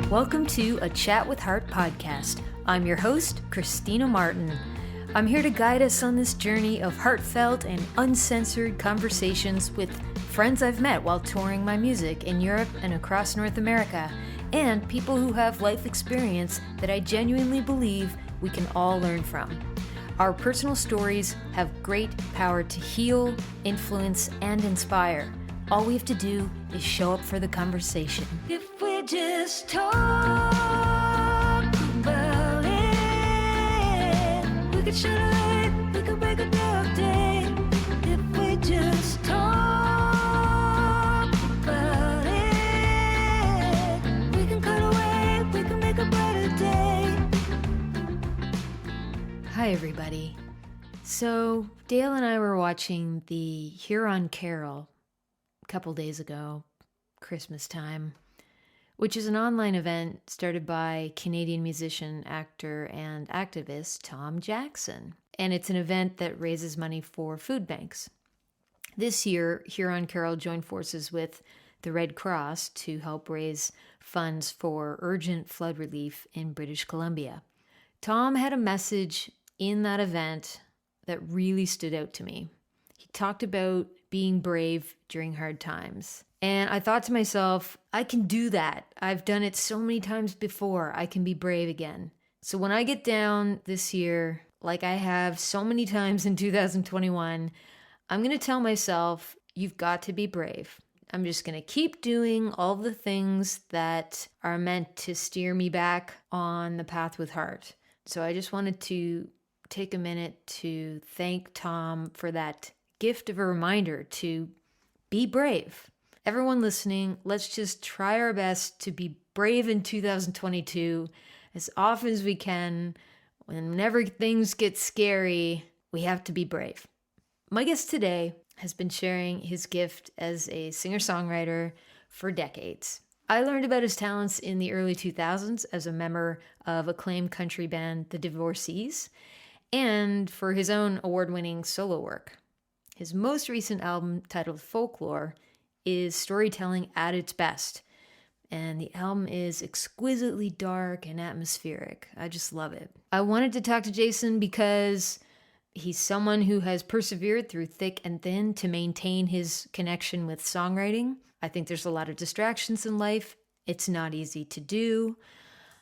Welcome to A Chat with Heart podcast. I'm your host, Christina Martin. I'm here to guide us on this journey of heartfelt and uncensored conversations with friends I've met while touring my music in Europe and across North America, and people who have life experience that I genuinely believe we can all learn from. Our personal stories have great power to heal, influence, and inspire. All we have to do is show up for the conversation. If we just talk about it, we could shine a light, we could break a dark day. If we just talk about it, we can cut away, we can make a brighter day. Hi everybody. So Dale and I were watching the Huron Carol couple days ago, Christmas time, which is an online event started by Canadian musician, actor, and activist Tom Jackson. And it's an event that raises money for food banks. This year, Huron Carol joined forces with the Red Cross to help raise funds for urgent flood relief in British Columbia. Tom had a message in that event that really stood out to me. He talked about being brave during hard times. And I thought to myself, I can do that. I've done it so many times before. I can be brave again. So when I get down this year, like I have so many times in 2021, I'm going to tell myself, you've got to be brave. I'm just going to keep doing all the things that are meant to steer me back on the path with heart. So I just wanted to take a minute to thank Tom for that gift of a reminder to be brave. Everyone listening, let's just try our best to be brave in 2022 as often as we can. Whenever things get scary, we have to be brave. My guest today has been sharing his gift as a singer-songwriter for decades. I learned about his talents in the early 2000s as a member of acclaimed country band The Divorcees, and for his own award-winning solo work. His most recent album, titled Folklore, is storytelling at its best. And the album is exquisitely dark and atmospheric. I just love it. I wanted to talk to Jason because he's someone who has persevered through thick and thin to maintain his connection with songwriting. I think there's a lot of distractions in life. It's not easy to do.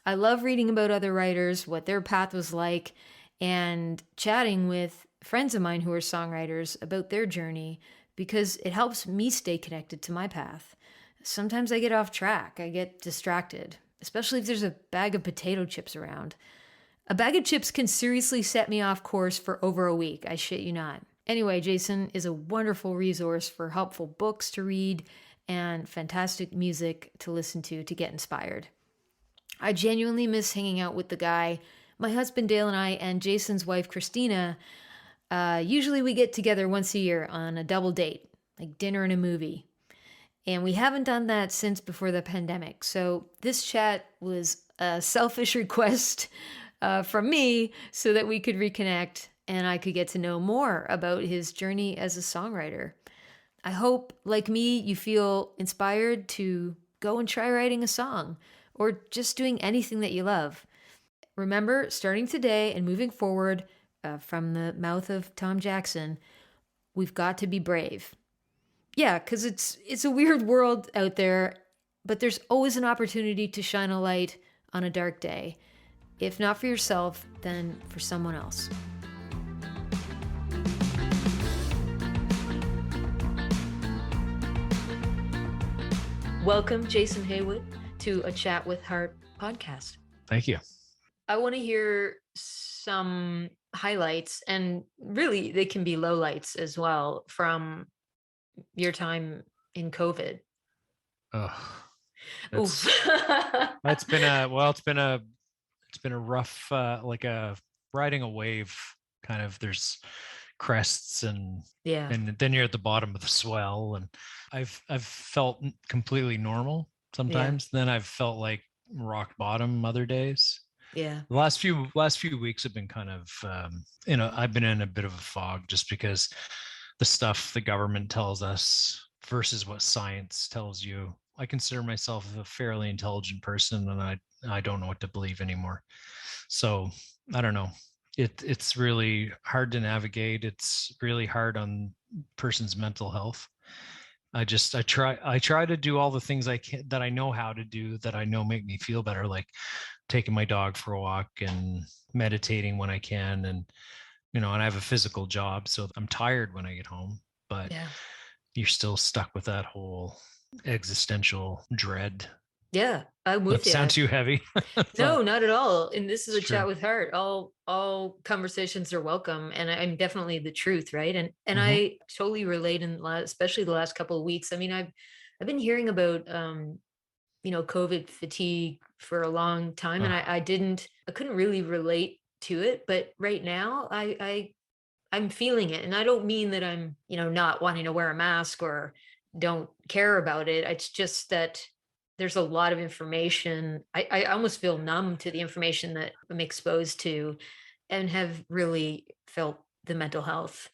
I love reading about other writers, what their path was like, and chatting with friends of mine who are songwriters about their journey because it helps me stay connected to my path. Sometimes I get off track, I get distracted, especially if there's a bag of potato chips around. A bag of chips can seriously set me off course for over a week, I shit you not. Anyway, Jason is a wonderful resource for helpful books to read and fantastic music to listen to get inspired. I genuinely miss hanging out with the guy. My husband Dale and I and Jason's wife Christina, usually we get together once a year on a double date, like dinner and a movie. And we haven't done that since before the pandemic. So this chat was a selfish request from me so that we could reconnect and I could get to know more about his journey as a songwriter. I hope, like me, you feel inspired to go and try writing a song or just doing anything that you love. Remember, starting today and moving forward from the mouth of Tom Jackson, we've got to be brave. Yeah, because it's a weird world out there, but there's always an opportunity to shine a light on a dark day. If not for yourself, then for someone else. Welcome, Jason Haywood, to A Chat with Heart podcast. Thank you. I want to hear some highlights, and really they can be lowlights as well, from your time in COVID. It's been a rough, like a riding a wave kind of. There's crests and then you're at the bottom of the swell, and I've felt completely normal sometimes. Then I've felt like rock bottom other days. The last few weeks have been kind of I've been in a bit of a fog just because the stuff the government tells us versus what science tells you consider myself a fairly intelligent person, and I don't know what to believe anymore. So I don't know. It's really hard to navigate. It's really hard on person's mental health. I try to do all the things I can that I know how to do that I know make me feel better, like taking my dog for a walk and meditating when I can. And, and I have a physical job, so I'm tired when I get home, but you're still stuck with that whole existential dread. Yeah, I'm with you. Sound too heavy? No, not at all. And this is a chat with heart. All conversations are welcome, and I'm definitely the truth, right? And I totally relate, especially the last couple of weeks. I mean, I've been hearing about COVID fatigue for a long time, and I couldn't really relate to it, but right now I'm feeling it, and I don't mean that I'm not wanting to wear a mask or don't care about it. It's just that there's a lot of information. I almost feel numb to the information that I'm exposed to, and have really felt the mental health.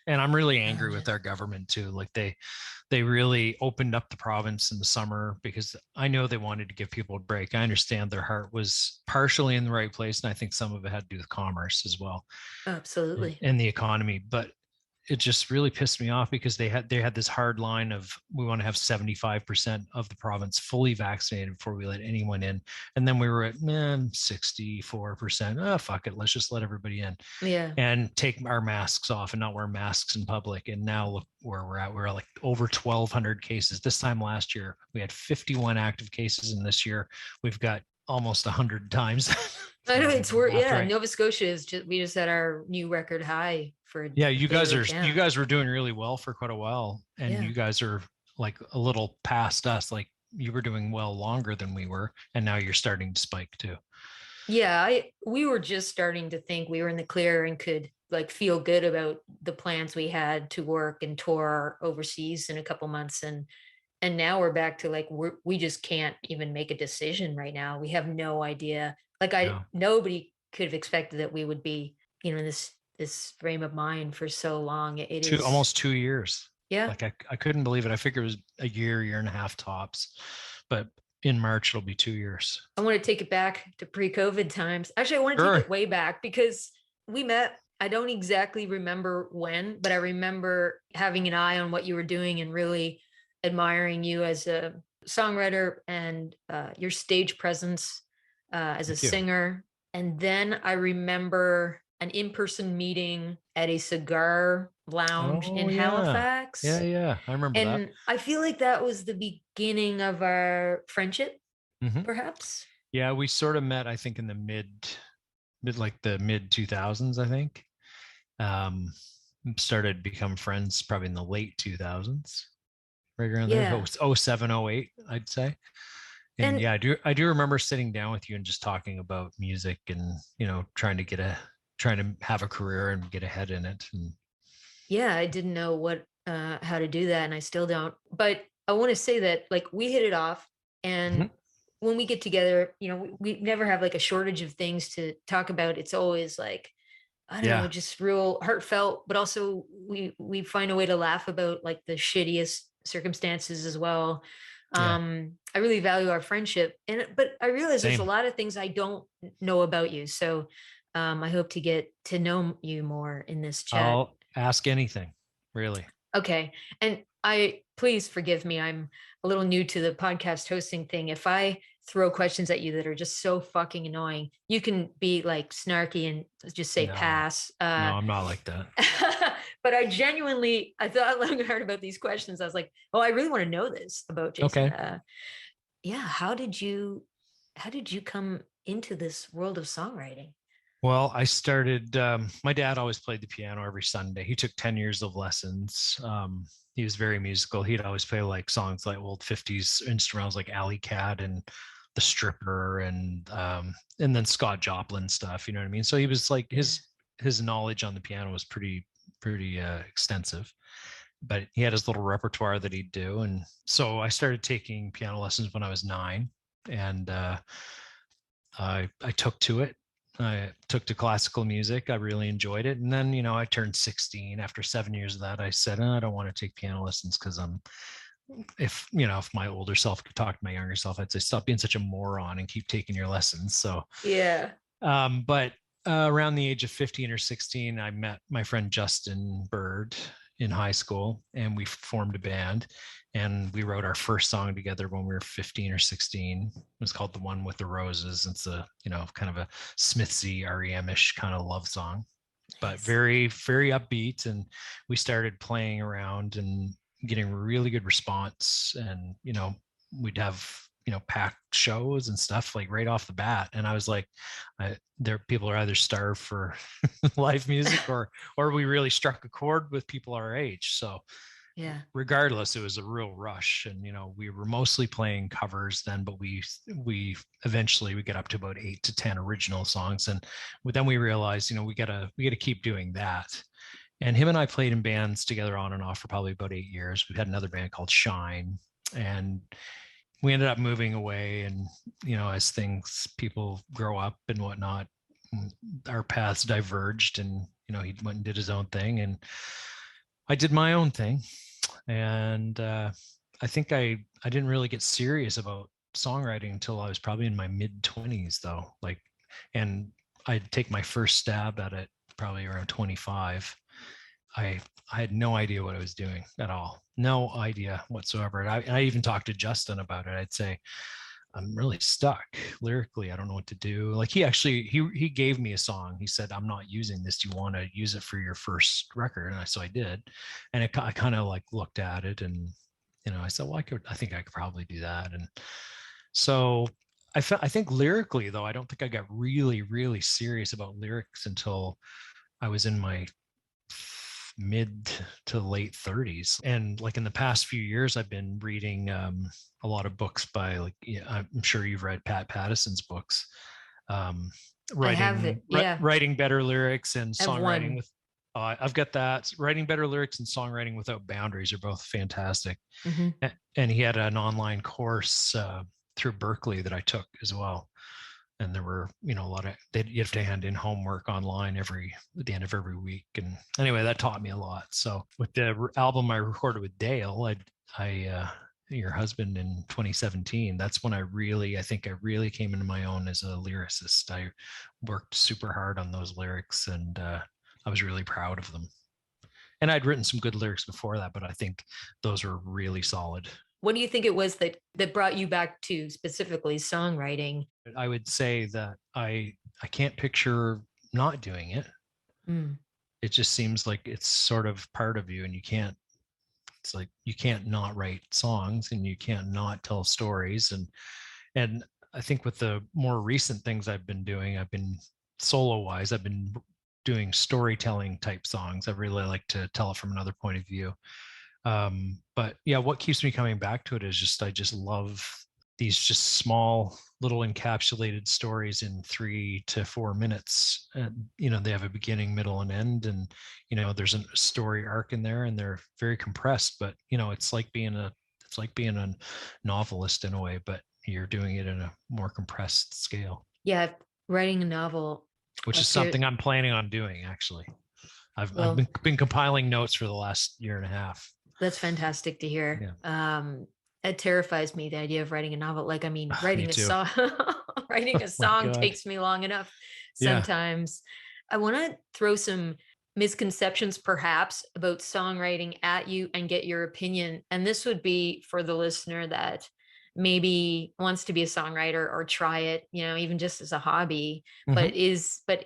And I'm really angry with our government too. Like they really opened up the province in the summer because I know they wanted to give people a break. I understand their heart was partially in the right place, and I think some of it had to do with commerce as well. Absolutely. And the economy, but it just really pissed me off because they had this hard line of, we want to have 75% of the province fully vaccinated before we let anyone in. And then we were at 64%. Oh, fuck it. Let's just let everybody in. Yeah. And take our masks off and not wear masks in public. And now look where we're at. We're like over 1,200 cases. This time last year, we had 51 active cases. And this year we've got almost 100 times. I know it's weird. Yeah. Right. Nova Scotia we just had our new record high for. You guys were doing really well for quite a while, and you guys are like a little past us. Like you were doing well longer than we were, and now you're starting to spike too. Yeah, we were just starting to think we were in the clear and could like feel good about the plans we had to work and tour overseas in a couple months, and now we're back to like we just can't even make a decision right now. We have no idea. Like nobody could have expected that we would be in this frame of mind for so long. It is almost 2 years. Yeah. Like I couldn't believe it. I figured it was a year and a half tops, but in March, it'll be 2 years. I want to take it back to pre-COVID times. Actually, I want to take it way back because we met, I don't exactly remember when, but I remember having an eye on what you were doing and really admiring you as a songwriter and your stage presence as a singer. And then I remember an in-person meeting at a cigar lounge in Halifax. Yeah. I remember that. And I feel like that was the beginning of our friendship, perhaps. Yeah, we sort of met, I think, in the mid 2000s, I think. Started to become friends probably in the late 2000s, right around there. 07, 08, I'd say. And yeah, I do remember sitting down with you and just talking about music and, trying to have a career and get ahead in it. And yeah, I didn't know how to do that, and I still don't. But I want to say that like we hit it off, and when we get together, we never have like a shortage of things to talk about. It's always like, I don't know, just real heartfelt, but also we find a way to laugh about like the shittiest circumstances as well. I really value our friendship, but I realize there's a lot of things I don't know about you. So I hope to get to know you more in this chat. I'll ask anything, really. Okay. And please forgive me. I'm a little new to the podcast hosting thing. If I throw questions at you that are just so fucking annoying, you can be like snarky and just say pass. No, I'm not like that. But I thought long and hard about these questions. I was like, oh, I really want to know this about Jason. Okay. How did you come into this world of songwriting? Well, I started, my dad always played the piano every Sunday. He took 10 years of lessons. He was very musical. He'd always play like songs like old 50s instrumentals like Alley Cat and The Stripper and then Scott Joplin stuff, you know what I mean? So he was like, his knowledge on the piano was pretty extensive, but he had his little repertoire that he'd do. And so I started taking piano lessons when I was 9, and I took to it. I took to classical music. I really enjoyed it. And then, I turned 16. After 7 years of that, I said, I don't want to take piano lessons because I'm if my older self could talk to my younger self, I'd say stop being such a moron and keep taking your lessons. So yeah. But around the age of 15 or 16, I met my friend Justin Bird in high school, and we formed a band, and we wrote our first song together when we were 15 or 16. It was called The One with the Roses. It's a, kind of a Smithsy REM-ish kind of love song, but very, very upbeat. And we started playing around and getting really good response. And, we'd have, packed shows and stuff like right off the bat. And I was like, people are either starved for live music or we really struck a chord with people our age. So yeah, regardless, it was a real rush. And, we were mostly playing covers then, but we eventually we get up to about 8 to 10 original songs. And then we realized, we gotta keep doing that. And him and I played in bands together on and off for probably about 8 years. We had another band called Shine, and we ended up moving away. And, as people grow up and whatnot, our paths diverged, and, he went and did his own thing, and I did my own thing. And I think I didn't really get serious about songwriting until I was probably in my mid-20s, though. And I'd take my first stab at it probably around 25. I had no idea what I was doing at all. No idea whatsoever. And I even talked to Justin about it. I'd say, I'm really stuck lyrically. I don't know what to do. Like he gave me a song. He said, I'm not using this. Do you want to use it for your first record? And so I did. And I kind of like looked at it, and, I said, well, I think I could probably do that. And so I think lyrically, though, I don't think I got really, really serious about lyrics until I was in my mid to late 30s. And like in the past few years, I've been reading a lot of books by I'm sure you've read Pat Patterson's books, writing better lyrics and songwriting with I've got that. Writing Better Lyrics and Songwriting Without Boundaries are both fantastic. Mm-hmm. And he had an online course through Berkeley that I took as well. And there were, a lot of, you have to hand in homework online at the end of every week. And anyway, that taught me a lot. So with the album I recorded with Dale, your husband, in 2017, that's when I think I really came into my own as a lyricist. I worked super hard on those lyrics, and I was really proud of them. And I'd written some good lyrics before that, but I think those were really solid. What do you think it was that brought you back to specifically songwriting? I would say that I can't picture not doing it. It just seems like it's sort of part of you, and you can't not write songs, and you can't not tell stories. And I think with the more recent things I've been doing, solo wise, I've been doing storytelling type songs. I really like to tell it from another point of view. But yeah, what keeps me coming back to it is I just love these just small little encapsulated stories in 3 to 4 minutes. And, they have a beginning, middle, and end. And, there's a story arc in there, and they're very compressed, but, it's like being a novelist in a way, but you're doing it in a more compressed scale. Yeah. Writing a novel. Which is something I'm planning on doing, actually. I've been compiling notes for the last year and a half. That's fantastic to hear. Yeah. It terrifies me, the idea of writing a novel. Writing a song, writing a song takes me long enough sometimes. Yeah. I want to throw some misconceptions perhaps about songwriting at you and get your opinion. And this would be for the listener that maybe wants to be a songwriter or try it, even just as a hobby, but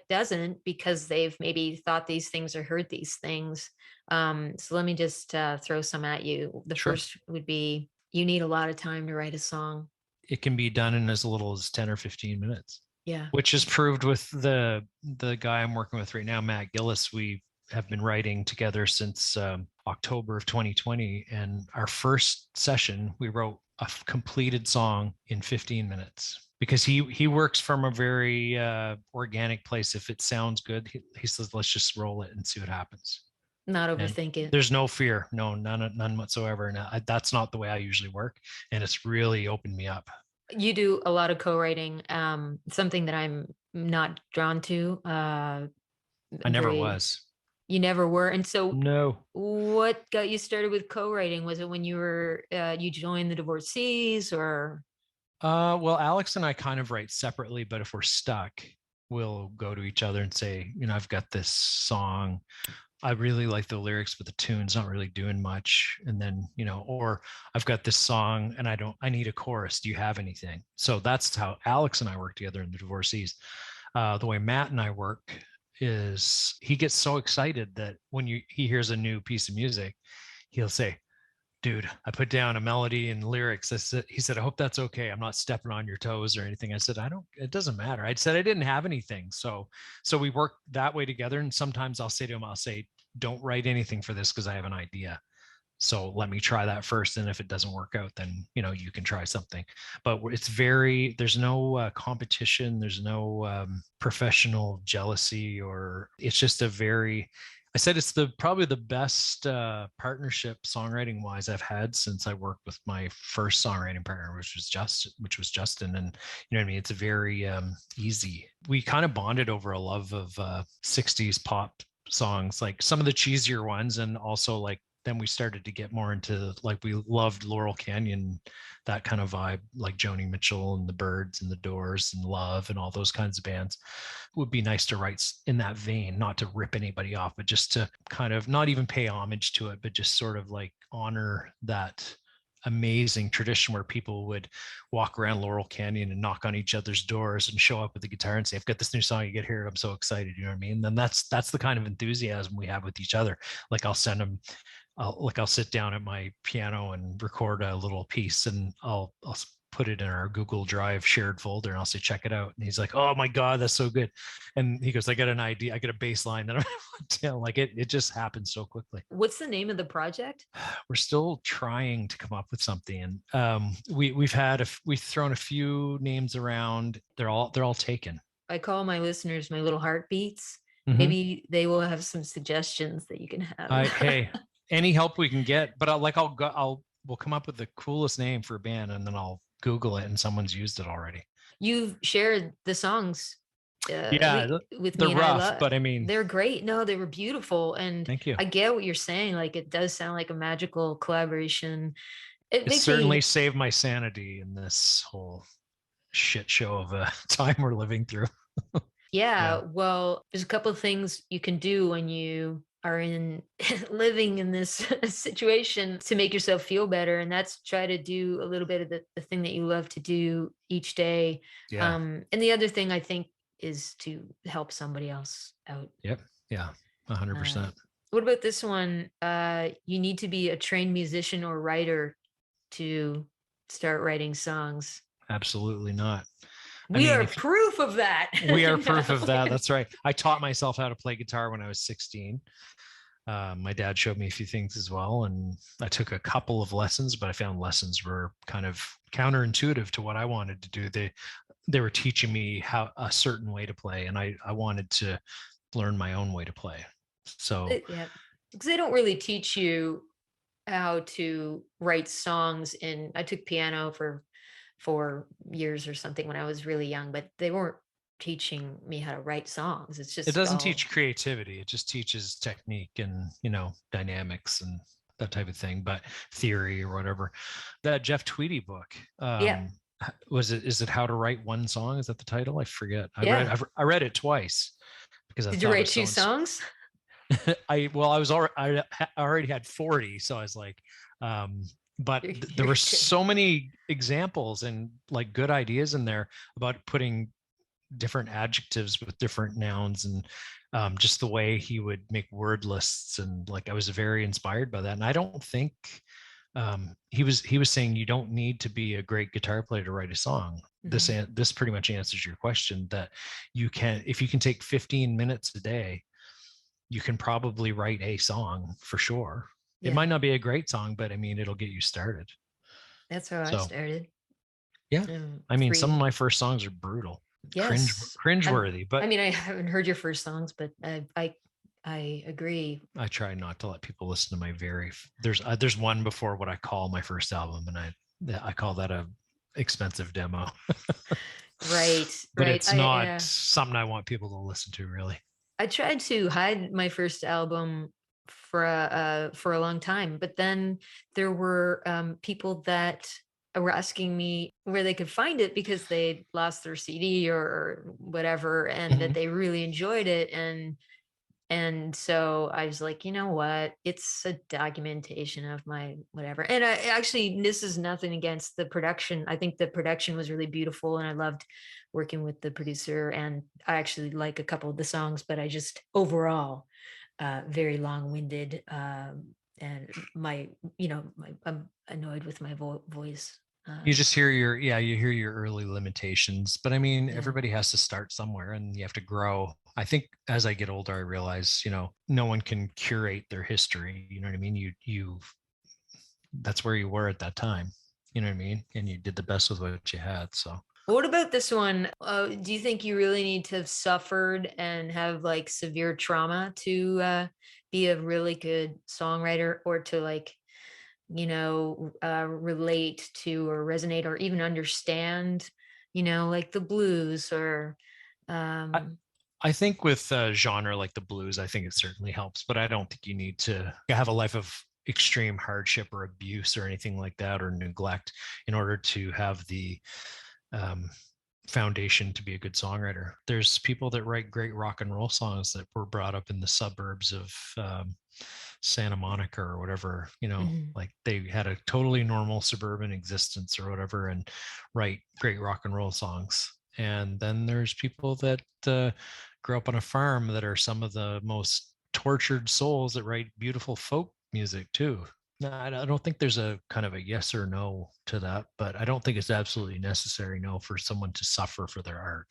doesn't because they've maybe thought these things or heard these things. So let me just throw some at you. The first would be, you need a lot of time to write a song. It can be done in as little as 10 or 15 minutes. Yeah. Which is proved with the guy I'm working with right now, Matt Gillis. We have been writing together since October of 2020. And our first session, we wrote a completed song in 15 minutes. Because he works from a very organic place. If it sounds good, he says, let's just roll it and see what happens. Not overthink it. There's no fear, none whatsoever. And that's not the way I usually work. And it's really opened me up. You do a lot of co-writing, something that I'm not drawn to. I never was. You never were. And so No. what got you started with co-writing? Was it when you were you joined the Divorcees, or? Well, Alex and I kind of write separately, but if we're stuck, we'll go to each other and say, I've got this song. I really like the lyrics, but the tune's not really doing much. And then, or I've got this song and I need a chorus. Do you have anything? So that's how Alex and I work together in the Divorcees. The way Matt and I work is he gets so excited that when he hears a new piece of music, he'll say, dude, I put down a melody and lyrics. He said, I hope that's okay. I'm not stepping on your toes or anything. I said, it doesn't matter. I said, I didn't have anything. So we work that way together. And sometimes I'll say to him, don't write anything for this because I have an idea. So let me try that first. And if it doesn't work out, then, you can try something. But there's no competition. There's no professional jealousy, or it's just I said it's probably the best partnership songwriting wise I've had since I worked with my first songwriting partner, which was Justin. And you know what I mean? It's very easy. We kind of bonded over a love of 60s pop songs, like some of the cheesier ones. And also like, then we started to get more into, like, we loved Laurel Canyon, that kind of vibe, like Joni Mitchell and the Byrds and the Doors and Love and all those kinds of bands. It would be nice to write in that vein, not to rip anybody off, but just to kind of not even pay homage to it, but just sort of like honor that amazing tradition where people would walk around Laurel Canyon and knock on each other's doors and show up with the guitar and say, I've got this new song, you get here, I'm so excited. You know what I mean? Then that's the kind of enthusiasm we have with each other. Like I'll send them, I'll sit down at my piano and record a little piece, and I'll put it in our Google Drive shared folder, and I'll say, check it out. And he's like, oh my God, that's so good. And he goes, I got an idea. I got a bass line that I'm like, it just happens so quickly. What's the name of the project? We're still trying to come up with something. And we've thrown a few names around. They're all taken. I call my listeners my little heartbeats. Mm-hmm. Maybe they will have some suggestions that you can have. Hey, any help we can get, but we'll come up with the coolest name for a band, and then I'll Google it and someone's used it already. You've shared the songs with they're me, rough, but I mean, they're great. No, they were beautiful. And thank you. I get what you're saying. Like, it does sound like a magical collaboration. It certainly saved my sanity in this whole shit show of a time we're living through. Yeah. Well, there's a couple of things you can do when you are living in this situation to make yourself feel better. And that's try to do a little bit of the thing that you love to do each day. Yeah. And the other thing I think is to help somebody else out. Yep. Yeah. 100%. What about this one? You need to be a trained musician or writer to start writing songs. Absolutely not. We are proof of that. We are proof of that. That's right. I taught myself how to play guitar when I was 16. My dad showed me a few things as well, and I took a couple of lessons, but I found lessons were kind of counterintuitive to what I wanted to do. They were teaching me how a certain way to play, and I wanted to learn my own way to play. So yeah, because they don't really teach you how to write songs. And I took piano for 4 years or something when I was really young, but they weren't teaching me how to write songs. It's just, it doesn't teach creativity. It just teaches technique and, dynamics and that type of thing, but theory or whatever. That Jeff Tweedy book. Is it How to Write One Song? Is that the title? I forget. I read it twice because Did you write 2 songs? I already had 40. So I was like, but there were so many examples and like good ideas in there about putting different adjectives with different nouns, and just the way he would make word lists. And like, I was very inspired by that. And I don't think he was saying you don't need to be a great guitar player to write a song. Mm-hmm. This pretty much answers your question, that if you can take 15 minutes a day, you can probably write a song for sure. Yeah. It might not be a great song, but I mean, it'll get you started. That's how I started. Yeah. I mean, some of my first songs are brutal. Yes. Cringeworthy. But I mean, I haven't heard your first songs, but I agree. I try not to let people listen to my there's one before what I call my first album, and I call that a expensive demo. Right. But it's not something I want people to listen to, really. I tried to hide my first album for a long time, but then there were people that were asking me where they could find it because they lost their CD or whatever, and that they really enjoyed it. And so I was like, you know what? It's a documentation of my whatever. And I actually, this is nothing against the production. I think the production was really beautiful and I loved working with the producer. And I actually like a couple of the songs, but I just overall, very long winded. And I'm annoyed with my voice. You just hear you hear your early limitations, but I mean, Yeah. everybody has to start somewhere and you have to grow. I think as I get older, I realize, no one can curate their history. You know what I mean? That's where you were at that time. You know what I mean? And you did the best with what you had. So what about this one? Do you think you really need to have suffered and have like severe trauma to be a really good songwriter, or to like, relate to or resonate or even understand, like the blues or I think with genre like the blues, I think it certainly helps, but I don't think you need to have a life of extreme hardship or abuse or anything like that, or neglect, in order to have the foundation to be a good songwriter. There's people that write great rock and roll songs that were brought up in the suburbs of Santa Monica or whatever, like they had a totally normal suburban existence or whatever, and write great rock and roll songs. And then there's people that grew up on a farm that are some of the most tortured souls that write beautiful folk music too. No, I don't think there's a kind of a yes or no to that, but I don't think it's absolutely necessary, no, for someone to suffer for their art.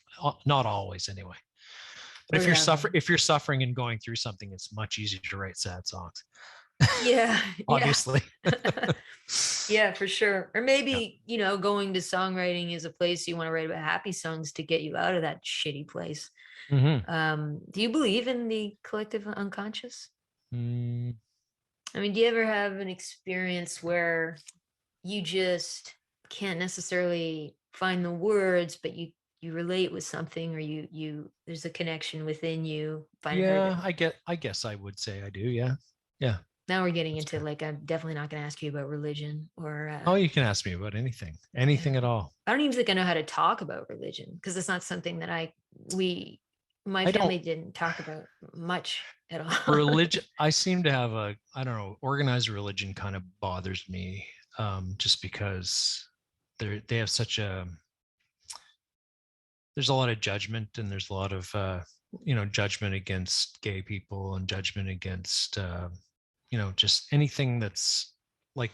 Not always, anyway. But if you're suffering and going through something, it's much easier to write sad songs. Yeah. Obviously. Yeah, for sure. Or maybe, going to songwriting is a place you want to write about happy songs to get you out of that shitty place. Do you believe in the collective unconscious? I mean, do you ever have an experience where you just can't necessarily find the words, but you relate with something, or you there's a connection within you? I guess I would say I do. Yeah. Now we're getting into like, I'm definitely not going to ask you about religion or oh, you can ask me about anything at all. I don't even think I know how to talk about religion, because it's not something that my family didn't talk about much at all. Religion, I seem to have I don't know, organized religion kind of bothers me, just because they have there's a lot of judgment, and there's a lot of judgment against gay people, and judgment against just anything that's like,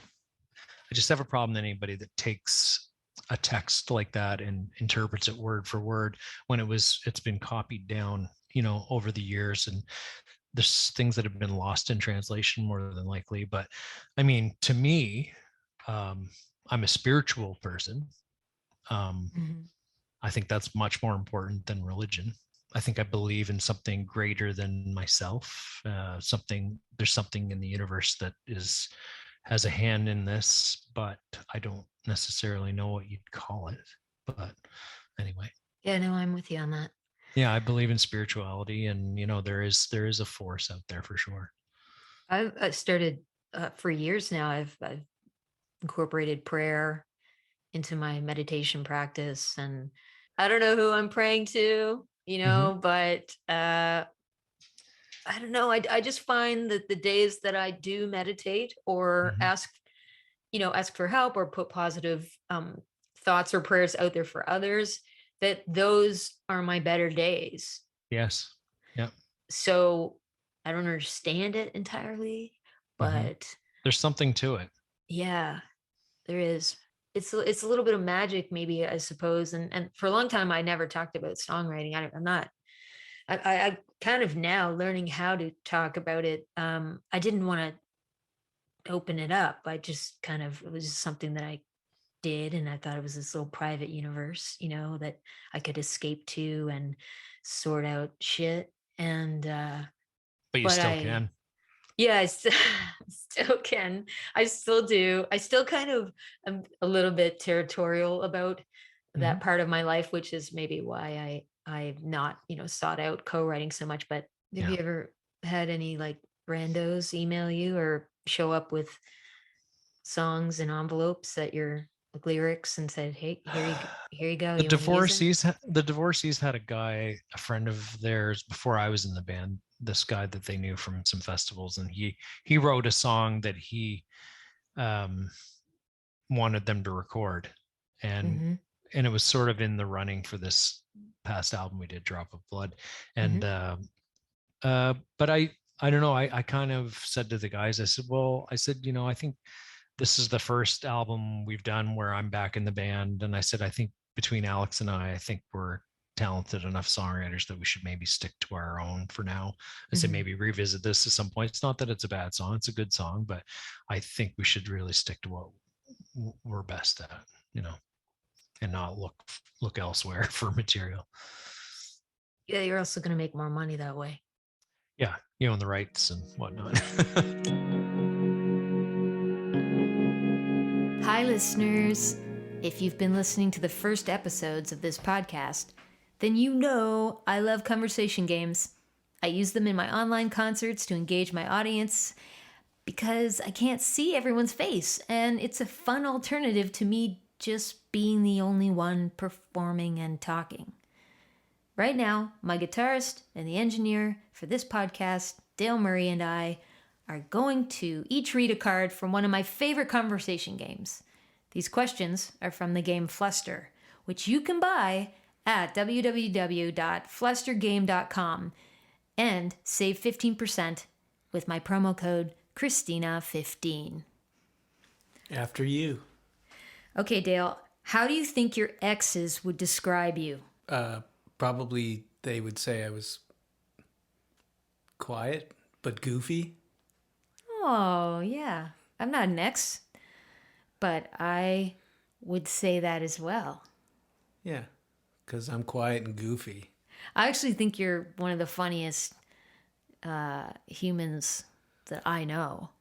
I just have a problem with anybody that takes a text like that and interprets it word for word when it's been copied down over the years. And there's things that have been lost in translation more than likely. But I mean, to me, I'm a spiritual person. I think that's much more important than religion. I think I believe in something greater than myself. There's something in the universe that has a hand in this, but I don't necessarily know what you'd call it. But anyway. Yeah, no, I'm with you on that. Yeah, I believe in spirituality, and there is a force out there for sure. I've started for years now. I've incorporated prayer into my meditation practice, and I don't know who I'm praying to, but I don't know. I just find that the days that I do meditate or ask for help or put positive thoughts or prayers out there for others, that those are my better days. Yes. Yeah. So I don't understand it entirely, but there's something to it. Yeah, there is. It's a little bit of magic, maybe, I suppose. And for a long time, I never talked about songwriting. I kind of now learning how to talk about it. I didn't want to open it up. It was just something that I did. And I thought it was this little private universe, that I could escape to and sort out shit. And, but you still can. Yeah, I still can. I still do. I still kind of am a little bit territorial about that part of my life, which is maybe why I've not, sought out co-writing so much. But Have you ever had any like randos email you or show up with songs and envelopes that your like, lyrics and said, "Hey, here you go. The You want to use it?" divorcees had a guy, a friend of theirs before I was in the band, this guy that they knew from some festivals, and he wrote a song that he wanted them to record, and and it was sort of in the running for this past album we did, Drop of Blood. And but I don't know, I kind of said to the guys, I said, you know, I think this is the first album we've done where I'm back in the band, and I said, I think between Alex and I think we're talented enough songwriters that we should maybe stick to our own for now. I said maybe revisit this at some point. It's not that it's a bad song, it's a good song, but I think we should really stick to what we're best at, you know, and not look elsewhere for material. Yeah, you're also going to make more money that way. Yeah, you own the rights and whatnot. Hi, listeners. If you've been listening to the first episodes of this podcast, then you know I love conversation games. I use them in my online concerts to engage my audience because I can't see everyone's face, and it's a fun alternative to me just being the only one performing and talking. Right now, my guitarist and the engineer for this podcast, Dale Murray, and I are going to each read a card from one of my favorite conversation games. These questions are from the game Fluster, which you can buy at www.flustergame.com and save 15% with my promo code Christina15. After you. Okay, Dale, how do you think your exes would describe you? Probably they would say I was quiet, but goofy. Oh, yeah. I'm not an ex, but I would say that as well. Yeah, because I'm quiet and goofy. I actually think you're one of the funniest humans that I know.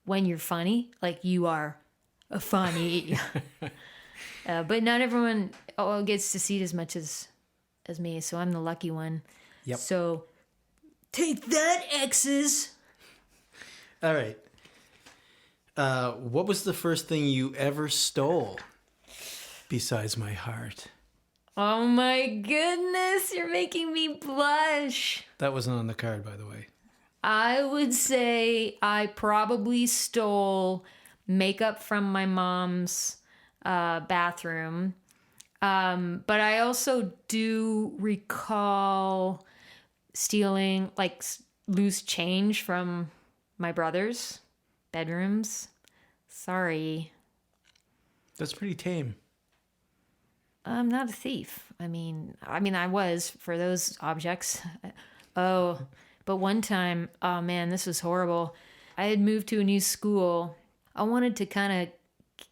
When you're funny, like you are funny. But not everyone gets to see it as much as me, so I'm the lucky one. Yep. So take that, exes. All right. What was the first thing you ever stole besides my heart? Oh my goodness, you're making me blush. That wasn't on the card, by the way. I would say I probably stole makeup from my mom's bathroom. But I also do recall stealing like loose change from my brother's bedrooms. Sorry. That's pretty tame. I'm not a thief. I mean, I was for those objects. Oh, but one time, oh man, this was horrible. I had moved to a new school. I wanted to kind of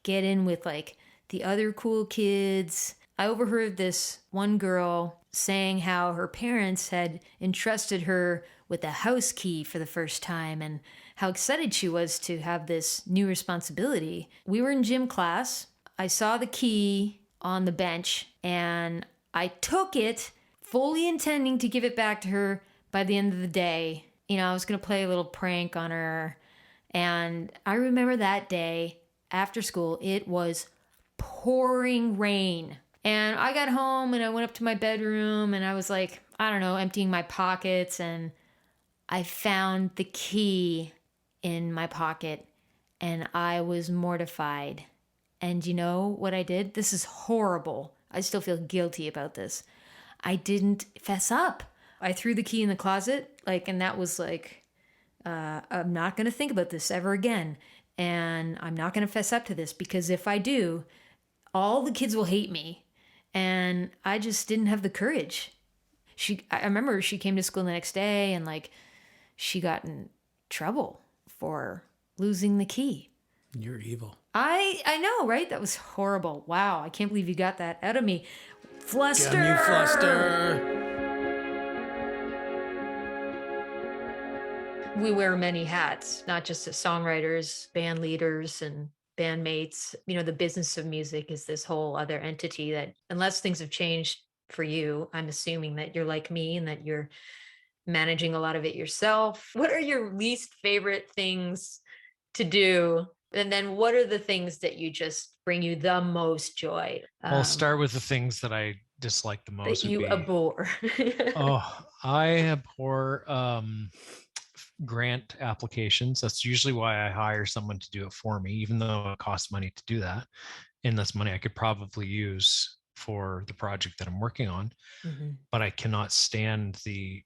get in with like the other cool kids. I overheard this one girl saying how her parents had entrusted her with a house key for the first time and how excited she was to have this new responsibility. We were in gym class. I saw the key on the bench and I took it, fully intending to give it back to her by the end of the day. You know, I was going to play a little prank on her. And I remember that day after school, it was pouring rain. And I got home and I went up to my bedroom and I was like, I don't know, emptying my pockets, and I found the key in my pocket and I was mortified. And you know what I did? This is horrible. I still feel guilty about this. I didn't fess up. I threw the key in the closet, and that was like, I'm not going to think about this ever again. And I'm not going to fess up to this because if I do, all the kids will hate me. And I just didn't have the courage. I remember she came to school the next day and she got in trouble for losing the key. You're evil. I know, right? That was horrible. Wow, I can't believe you got that out of me. Fluster! Damn you, Fluster! We wear many hats, not just as songwriters, band leaders, and bandmates. You know, the business of music is this whole other entity that, unless things have changed for you, I'm assuming that you're like me and that you're managing a lot of it yourself. What are your least favorite things to do? And then what are the things that you just bring you the most joy? I'll start with the things that I dislike the most. That you abhor. I abhor grant applications. That's usually why I hire someone to do it for me, even though it costs money to do that. And that's money I could probably use for the project that I'm working on. Mm-hmm. But I cannot stand the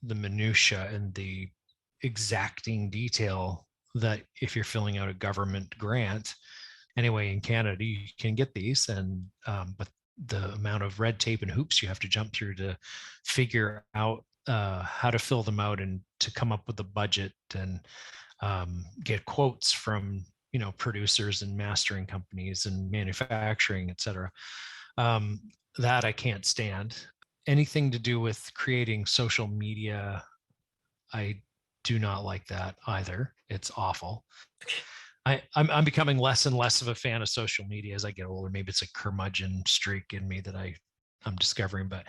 minutia and the exacting detail that if you're filling out a government grant, anyway, in Canada, you can get these, and but the amount of red tape and hoops you have to jump through to figure out how to fill them out and to come up with a budget and get quotes from producers and mastering companies and manufacturing, etc. That I can't stand. Anything to do with creating social media, I do not like that either. It's awful. I'm becoming less and less of a fan of social media as I get older. Maybe it's a curmudgeon streak in me that I'm discovering, but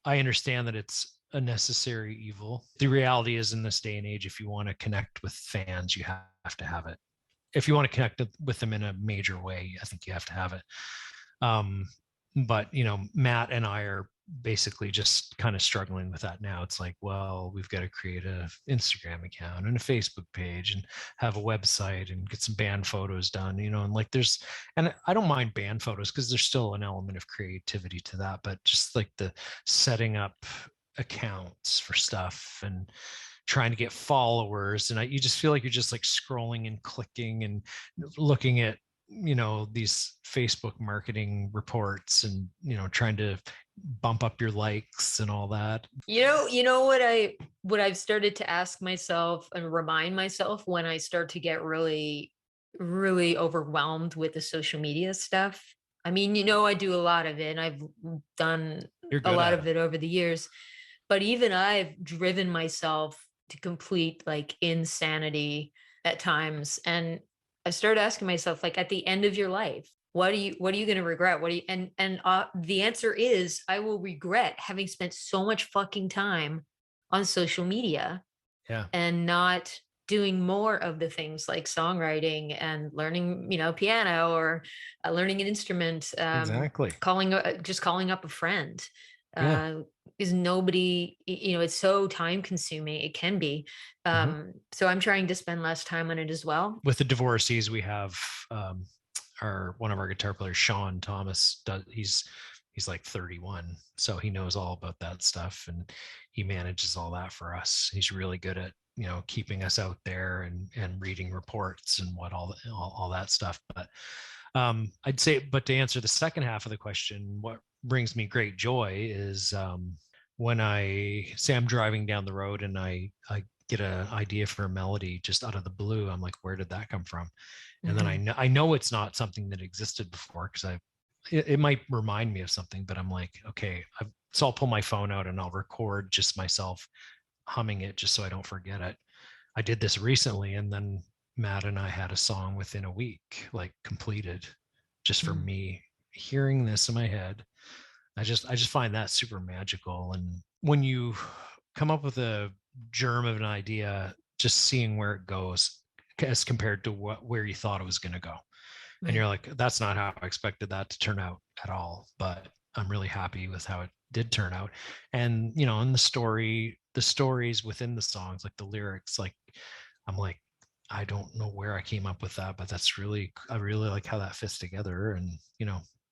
I understand that it's a necessary evil. The reality is, in this day and age, if you want to connect with fans, you have to have it. If you want to connect with them in a major way, I think you have to have it. But Matt and I are basically just kind of struggling with that now. It's like, well, we've got to create an Instagram account and a Facebook page and have a website and get some band photos done, and like and I don't mind band photos because there's still an element of creativity to that, but just like the setting up accounts for stuff and trying to get followers, and you just feel like you're just like scrolling and clicking and looking at these Facebook marketing reports and trying to bump up your likes and all that. What I've started to ask myself and remind myself when I start to get really, really overwhelmed with the social media stuff. I mean, I do a lot of it, and I've done a lot of it over the years, but even I've driven myself to complete like insanity at times. And I started asking myself, like, at the end of your life, what are you going to regret? The answer is, I will regret having spent so much fucking time on social media, and not doing more of the things like songwriting and learning, piano, or learning an instrument. Exactly. Calling up a friend. Is nobody, it's so time consuming. It can be. So I'm trying to spend less time on it as well. With the divorcees, we have one of our guitar players, Sean Thomas, he's like 31, so he knows all about that stuff, and he manages all that for us. He's really good at keeping us out there and reading reports and all that stuff. But I'd say, but to answer the second half of the question, what brings me great joy is when I say I'm driving down the road and I get an idea for a melody just out of the blue. I'm like, where did that come from? And then I know it's not something that existed before, because it might remind me of something, but I'm like, okay, so I'll pull my phone out and I'll record just myself humming it just so I don't forget it. I did this recently, and then Matt and I had a song within a week, like completed, just for me hearing this in my head. I just find that super magical. And when you come up with a germ of an idea, just seeing where it goes as compared to where you thought it was going to go. Right. And you're like, that's not how I expected that to turn out at all. But I'm really happy with how it did turn out. And, in the stories within the songs, like the lyrics, like, I'm like, I don't know where I came up with that, but I really like how that fits together. And,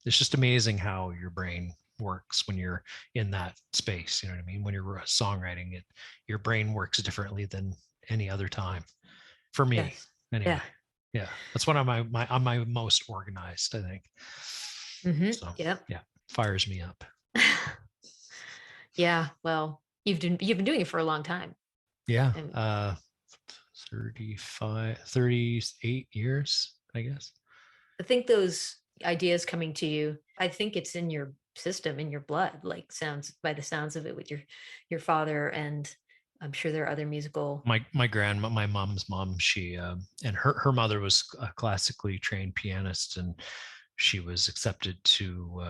it's just amazing how your brain works when you're in that space. You know what I mean? When you're songwriting, your brain works differently than any other time. For me, yes. Anyway. Yeah. That's when I'm my most organized, I think. So, yeah, fires me up. Yeah. Well, you've been doing it for a long time. Yeah. 38 years, I guess. I think those ideas coming to you, I think it's in your system, in your blood, like by the sounds of it, with your father, and I'm sure there are other musical. My mom's mom, she and her mother was a classically trained pianist, and she was accepted to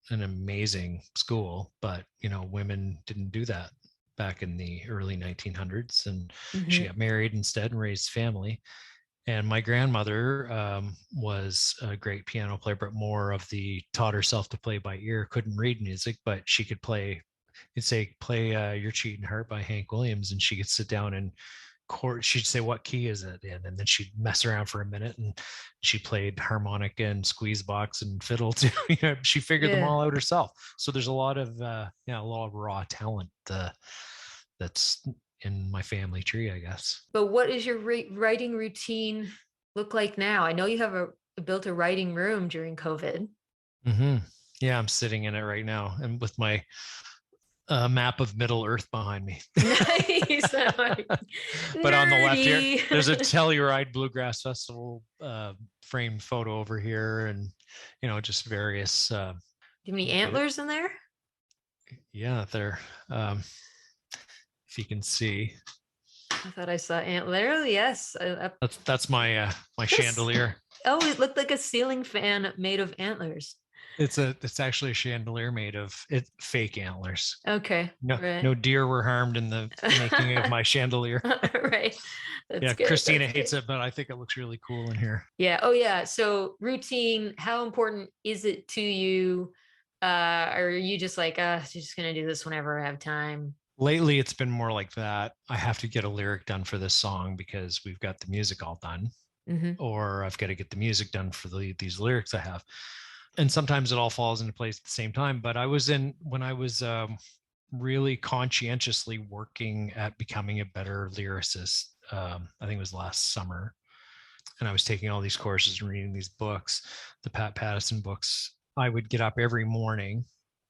an amazing school, but women didn't do that. back in the early 1900s, and she got married instead and raised family. And my grandmother was a great piano player, but more of the taught herself to play by ear, couldn't read music, but she could play. It'd say, play Your Cheating Heart by Hank Williams. And she could sit down and she'd say, what key is it in? And then she'd mess around for a minute, and she played harmonica and squeeze box and fiddle too. She figured them all out herself. So there's a lot of raw talent that's in my family tree, I guess. But what is your writing routine look like now? I know you have built a writing room during COVID. Yeah, I'm sitting in it right now, and with my map of Middle Earth behind me. Nice. But on the left here, there's a Telluride Bluegrass Festival framed photo over here, and just various. Do you have any antlers in there? Yeah, they're. If you can see. I thought I saw antler. Yes. That's my my chandelier. Oh, it looked like a ceiling fan made of antlers. It's actually a chandelier made of fake antlers. Okay. No deer were harmed in the making of my chandelier. Right. That's good. Christina hates it, but I think it looks really cool in here. Yeah. Oh yeah. So routine, how important is it to you? Or are you just like, just gonna do this whenever I have time? Lately, it's been more like that. I have to get a lyric done for this song because we've got the music all done, or I've got to get the music done for these lyrics I have. And sometimes it all falls into place at the same time. But when I was really conscientiously working at becoming a better lyricist, I think it was last summer, and I was taking all these courses and reading these books, the Pat Pattison books. I would get up every morning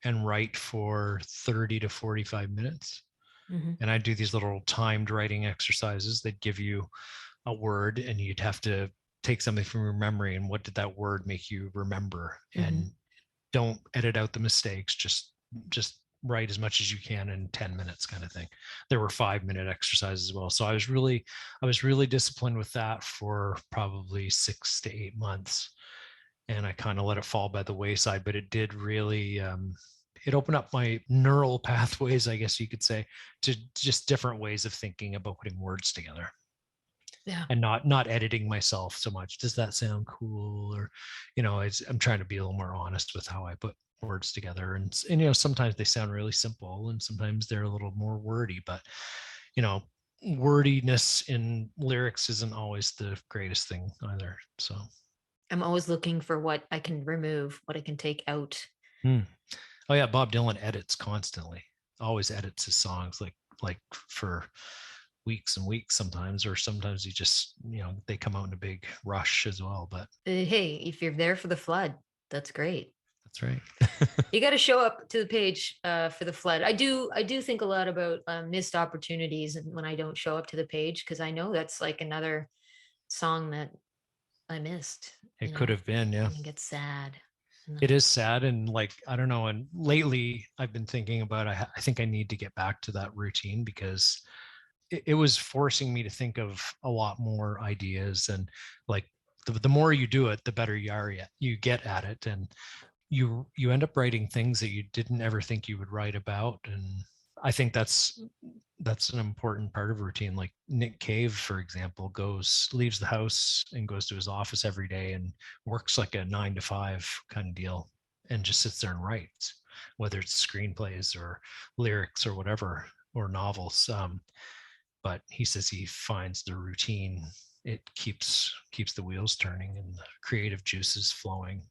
and write for 30 to 45 minutes. And I'd do these little timed writing exercises that give you a word, and you'd have to take something from your memory, and what did that word make you remember? And don't edit out the mistakes, just write as much as you can in 10 minutes kind of thing. There were 5-minute exercises as well. So I was really disciplined with that for probably 6 to 8 months. And I kind of let it fall by the wayside, but it did really, it opened up my neural pathways, I guess you could say, to just different ways of thinking about putting words together. Yeah. And not editing myself so much. Does that sound cool? Or, I'm trying to be a little more honest with how I put words together. And sometimes they sound really simple, and sometimes they're a little more wordy, but, wordiness in lyrics isn't always the greatest thing either. So I'm always looking for what I can remove, what I can take out. Oh yeah, Bob Dylan edits constantly. Always edits his songs like for weeks and weeks sometimes, or sometimes he just, they come out in a big rush as well. But hey, if you're there for the flood, that's great. That's right. You got to show up to the page for the flood. I do think a lot about missed opportunities, and when I don't show up to the page, because I know that's like another song that I missed. It could have been, yeah. It gets sad. It is sad, and I don't know. And lately, I've been thinking about. I think I need to get back to that routine, because it was forcing me to think of a lot more ideas, and the more you do it, the better you get at it, and you end up writing things that you didn't ever think you would write about. And I think that's an important part of routine. Like Nick Cave, for example, leaves the house and goes to his office every day and works like a 9 to 5 kind of deal, and just sits there and writes, whether it's screenplays or lyrics or whatever, or novels. But he says he finds the routine, it keeps the wheels turning and the creative juices flowing.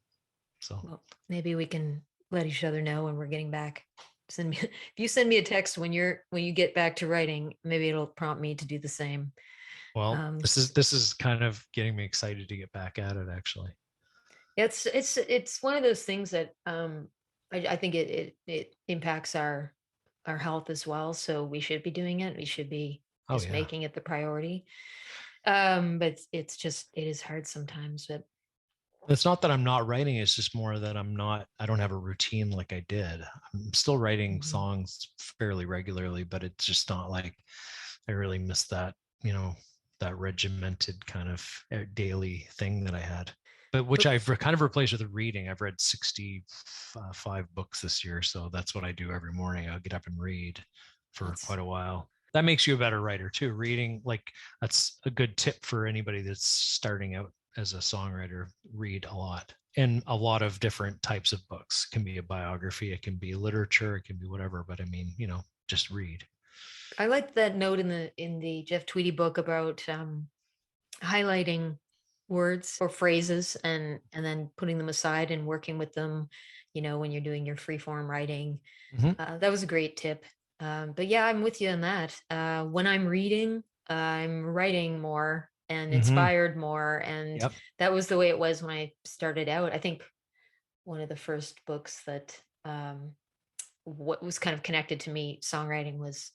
So maybe we can let each other know when we're getting back. If you send me a text when you get back to writing, maybe it'll prompt me to do the same. Well, this is kind of getting me excited to get back at it, actually. It's one of those things that I think it impacts our health as well. So we should be doing it. We should be making it the priority. But it is hard sometimes. But it's not that I'm not writing. It's just more that I don't have a routine like I did. I'm still writing songs fairly regularly, but it's just not like I really miss that, that regimented kind of daily thing that I had, but which I've kind of replaced with reading. I've read 65 books this year. So that's what I do every morning. I'll get up and read for quite a while. That makes you a better writer too. Reading, like, that's a good tip for anybody that's starting out as a songwriter. Read a lot, and a lot of different types of books. It can be a biography, it can be literature, it can be whatever, but I mean, just read. I like that note in the Jeff Tweedy book about highlighting words or phrases and then putting them aside and working with them, when you're doing your free form writing. That was a great tip. But yeah, I'm with you on that. When I'm reading, I'm writing more and inspired more. And that was the way it was when I started out. I think one of the first books that what was kind of connected to me songwriting was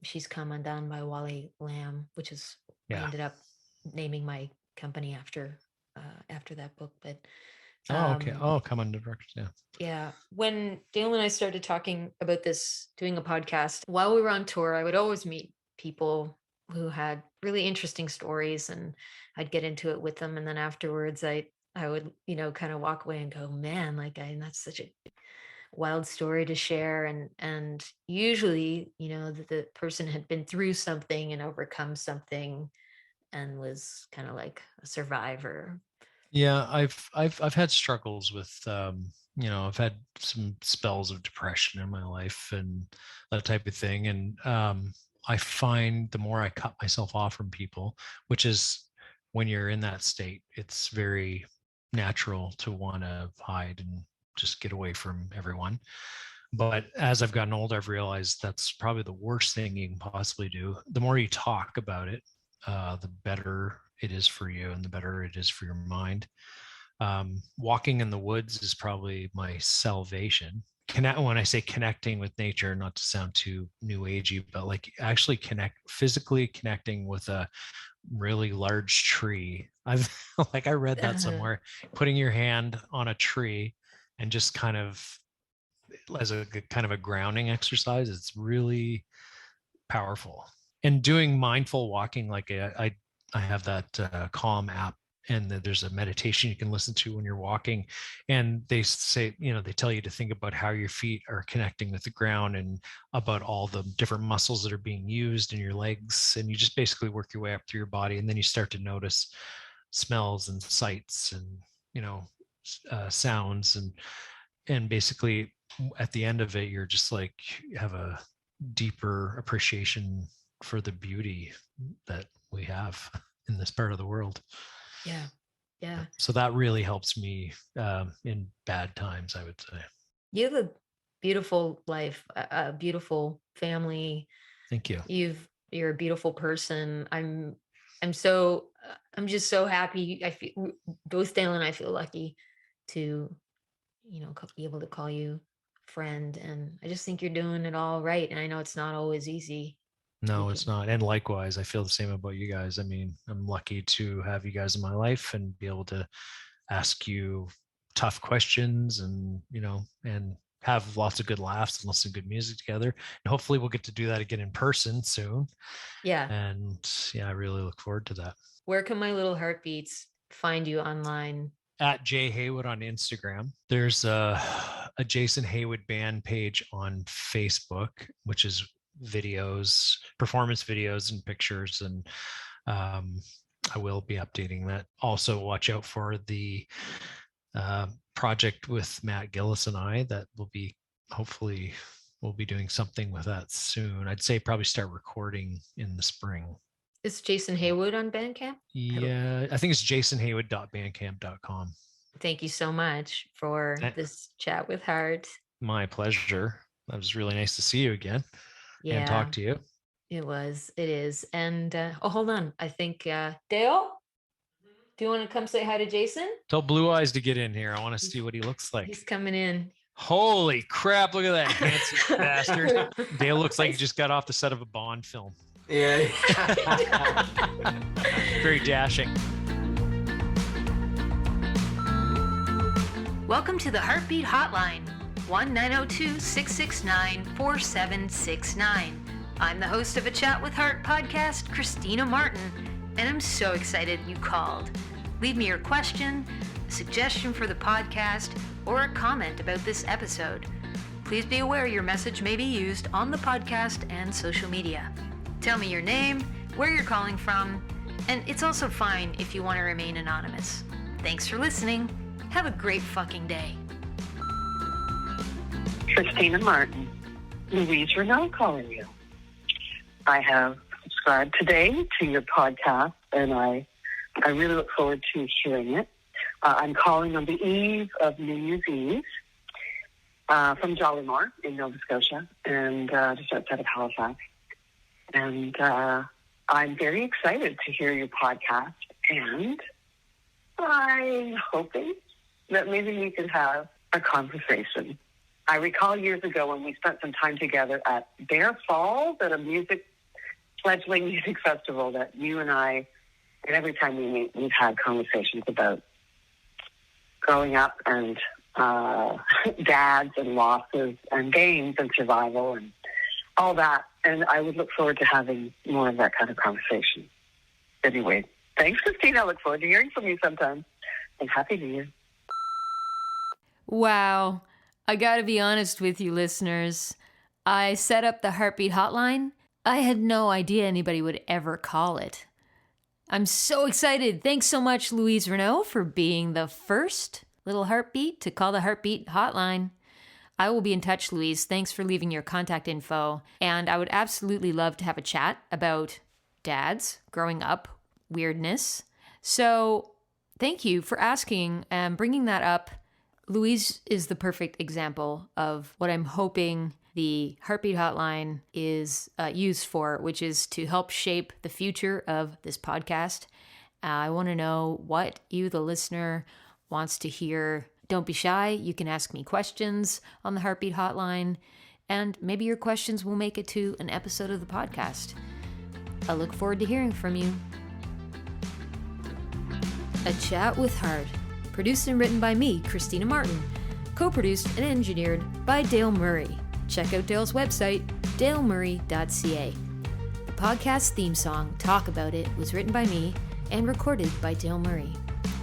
She's Come Undone by Wally Lamb, which is I ended up naming my company after that book. But okay. Come Undone. Yeah. When Dale and I started talking about this, doing a podcast, while we were on tour, I would always meet people who had really interesting stories, and I'd get into it with them. And then afterwards, I would, kind of walk away and go, man, that's such a wild story to share. And usually, the person had been through something and overcome something and was kind of like a survivor. Yeah, I've had struggles with I've had some spells of depression in my life and that type of thing. And I find the more I cut myself off from people, which is when you're in that state, it's very natural to want to hide and just get away from everyone. But as I've gotten older, I've realized that's probably the worst thing you can possibly do. The more you talk about it, the better it is for you and the better it is for your mind. Walking in the woods is probably my salvation. When I say connecting with nature, not to sound too new agey, but like actually physically connecting with a really large tree. I read that somewhere, putting your hand on a tree and just kind of as a kind of a grounding exercise. It's really powerful. And doing mindful walking, like I have that Calm app, and there's a meditation you can listen to when you're walking, and they say, they tell you to think about how your feet are connecting with the ground and about all the different muscles that are being used in your legs, and you just basically work your way up through your body, and then you start to notice smells and sights and sounds, and basically at the end of it, you're just like, you have a deeper appreciation for the beauty that we have in this part of the world. Yeah. So that really helps me in bad times, I would say. You have a beautiful life, a beautiful family. Thank you. You're a beautiful person. I'm just so happy. I feel both Dale and I feel lucky to, be able to call you friend. And I just think you're doing it all right. And I know it's not always easy. No, it's not. And likewise, I feel the same about you guys. I mean, I'm lucky to have you guys in my life and be able to ask you tough questions and, and have lots of good laughs and lots of good music together. And hopefully we'll get to do that again in person soon. Yeah. And yeah, I really look forward to that. Where can my little heartbeats find you online? At Jay Haywood on Instagram. There's a Jason Haywood band page on Facebook, which is videos, performance videos and pictures. And I will be updating that. Also watch out for the project with Matt Gillis and I that will be, hopefully we'll be doing something with that soon. I'd say probably start recording in the spring. Is Jason Haywood on Bandcamp? Yeah, I think it's jasonhaywood.bandcamp.com. Thank you so much for this chat with Heart. My pleasure. That was really nice to see you again and talk to you. It is. And hold on. I think Dale, do you want to come say hi to Jason? Tell Blue Eyes to get in here. I want to see what he looks like. He's coming in. Holy crap, look at that handsome bastard. Dale looks like he just got off the set of a Bond film. Yeah. Very dashing. Welcome to the Heartbeat Hotline, 1-902-669-4769. I'm the host of A Chat with Heart podcast, Christina Martin, and I'm so excited you called. Leave me your question, a suggestion for the podcast, or a comment about this episode. Please be aware your message may be used on the podcast and social media. Tell me your name, where you're calling from, and it's also fine if you want to remain anonymous. Thanks for listening. Have a great fucking day. Christina Martin, Louise Renault calling you. I have subscribed today to your podcast, and I really look forward to hearing it. I'm calling on the eve of New Year's Eve from Jollymore in Nova Scotia, and just outside of Halifax. And I'm very excited to hear your podcast, and I'm hoping that maybe we could have a conversation. I recall years ago when we spent some time together at Bear Falls at a fledgling music festival that you and I, and every time we meet, we've had conversations about growing up and dads and losses and games and survival and all that. And I would look forward to having more of that kind of conversation. Anyway, thanks, Christina. I look forward to hearing from you sometime. And Happy New Year. Wow. I gotta be honest with you, listeners. I set up the Heartbeat Hotline. I had no idea anybody would ever call it. I'm so excited. Thanks so much, Louise Renault, for being the first little heartbeat to call the Heartbeat Hotline. I will be in touch, Louise. Thanks for leaving your contact info. And I would absolutely love to have a chat about dads, growing up, weirdness. So thank you for asking and bringing that up. Louise is the perfect example of what I'm hoping the Heartbeat Hotline is used for, which is to help shape the future of this podcast. I want to know what you, the listener, wants to hear. Don't be shy. You can ask me questions on the Heartbeat Hotline, and maybe your questions will make it to an episode of the podcast. I look forward to hearing from you. A Chat with Heart. Produced and written by me, Christina Martin. Co-produced and engineered by Dale Murray. Check out Dale's website, dalemurray.ca. The podcast theme song, Talk About It, was written by me and recorded by Dale Murray.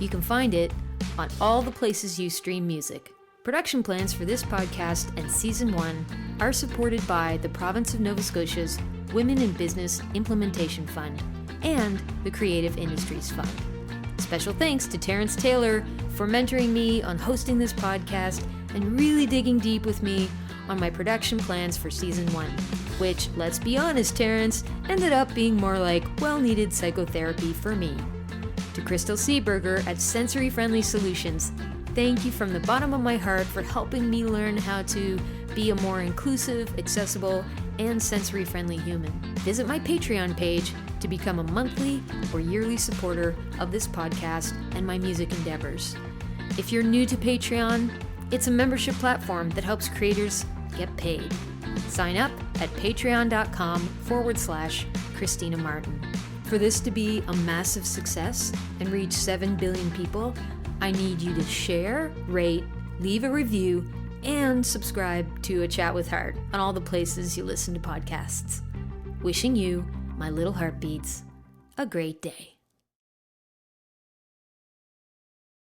You can find it on all the places you stream music. Production plans for this podcast and Season 1 are supported by the Province of Nova Scotia's Women in Business Implementation Fund and the Creative Industries Fund. Special thanks to Terrence Taylor for mentoring me on hosting this podcast and really digging deep with me on my production plans for Season 1, which, let's be honest, Terrence, ended up being more like well-needed psychotherapy for me. To Crystal Seeberger at Sensory Friendly Solutions, thank you from the bottom of my heart for helping me learn how to be a more inclusive, accessible, and sensory-friendly human. Visit my Patreon page to become a monthly or yearly supporter of this podcast and my music endeavors. If you're new to Patreon, it's a membership platform that helps creators get paid. Sign up at patreon.com/Christina Martin. For this to be a massive success and reach 7 billion people, I need you to share, rate, leave a review, and subscribe to A Chat with Heart on all the places you listen to podcasts. Wishing you, my little heartbeats, a great day.